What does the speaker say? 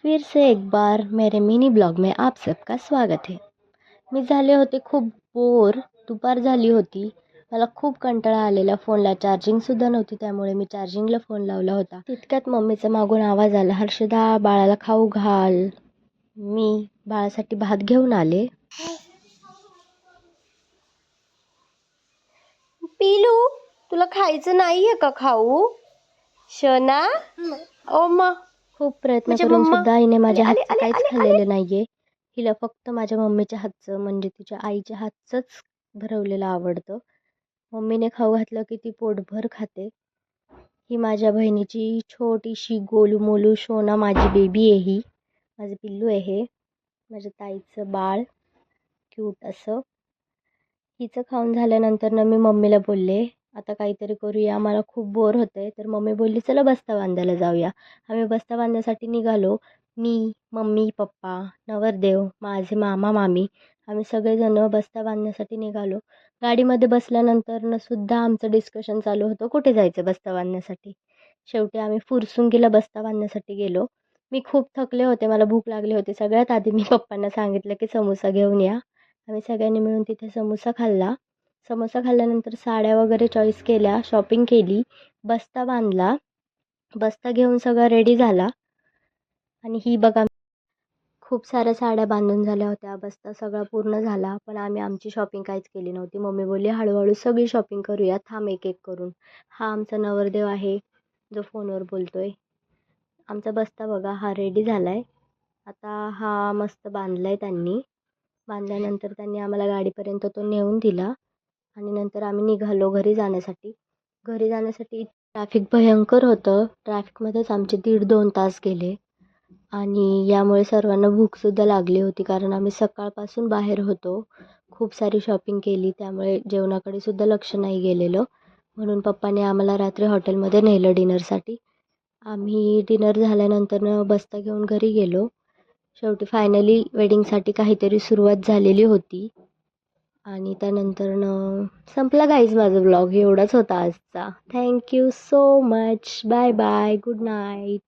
फिर से एक बार मेरे मिनी ब्लॉग में आप सबका स्वागत है। मी झाले होते खूप बोर, दुपार झाली होती. मला खूप कंटाळा आलेला, फोनला चार्जिंगसुद्धा नव्हती, त्यामुळे मी चार्जिंगला फोन लावला होता. तितक्यात मम्मीचा मागून आवाज आला, हर्षदा बाळाला खाऊ घाल. मी बाळासाठी भात घेऊन आले. पिलू, तुला खायचं नाहीये का खाऊ? शना ओ मा खूप प्रयत्न करून सुद्धा हिने माझ्या हातचं काहीच खाल्लेलं नाहीये. हिला फक्त माझ्या मम्मीच्या हातचं, म्हणजे तिच्या आईच्या हातचंच भरवलेलं आवडतं. मम्मीने खाऊ घातलं की ती पोटभर खाते. ही माझ्या बहिणीची छोटीशी गोलू मोलू शोना, माझी बेबी आहे. ही माझं पिल्लू आहे, माझ्या ताईचं बाळ, क्यूट असं. हिचं खाऊन झाल्यानंतर मी मम्मीला बोलले, आता काहीतरी करूया, मला खूप बोर होतंय. तर मम्मी बोलली, चला बस्ता बांधायला जाऊया. आम्ही बस्ता बांधण्यासाठी निघालो. मी, मम्मी, पप्पा, नवरदेव, माझे मामा मामी, आम्ही सगळेजण बस्ता बांधण्यासाठी निघालो. गाडीमध्ये बसल्यानंतर सुद्धा आमचं डिस्कशन चालू होतं, कुठे जायचं बस्ता बांधण्यासाठी. शेवटी आम्ही फुरसुंगीला बस्ता बांधण्यासाठी गेलो. मी खूप थकले होते, मला भूक लागली होती. सगळ्यात आधी मी पप्पांना सांगितलं की समोसा घेऊन या. आम्ही सगळ्यांनी मिळून तिथे समोसा खाल्ला. समोसा खाल्ल्यानंतर साड्या वगैरे चॉईस केल्या, शॉपिंग केली, बस्ता बांधला. बस्ता घेऊन सगळं रेडी झाला. आणि ही बघा, खूप साऱ्या साड्या बांधून झाल्या होत्या, बस्ता सगळा पूर्ण झाला. पण आम्ही आमची शॉपिंग काहीच केली नव्हती. मम्मी बोलली, हळूहळू सगळी शॉपिंग करूया, थांब एक एक करून. हा आमचा नवरदेव आहे, जो फोनवर बोलतोय. आमचा बस्ता बघा, हा रेडी झाला आहे. आता हा मस्त बांधला आहे त्यांनी. बांधल्यानंतर त्यांनी आम्हाला गाडीपर्यंत तो नेऊन दिला. आणि नंतर आम्ही निघालो घरी जाण्यासाठी. घरी जाण्यासाठी ट्रॅफिक भयंकर होतं. ट्रॅफिकमध्येच आमचे 1.5-2 तास गेले. आणि यामुळे सर्वांना भूकसुद्धा लागली होती, कारण आम्ही सकाळपासून बाहेर होतो. खूप सारी शॉपिंग केली, त्यामुळे जेवणाकडे सुद्धा लक्ष नाही गेलेलं. म्हणून पप्पाने आम्हाला रात्री हॉटेलमध्ये नेलं डिनरसाठी. आम्ही डिनर झाल्यानंतर बस्ता घेऊन घरी गेलो. शेवटी फायनली वेडिंगसाठी काहीतरी सुरुवात झालेली होती. आणि त्यानंतर संपला गाईज माझा ब्लॉग. एवढाच होता आजचा. Thank you so much. Bye bye. Good night.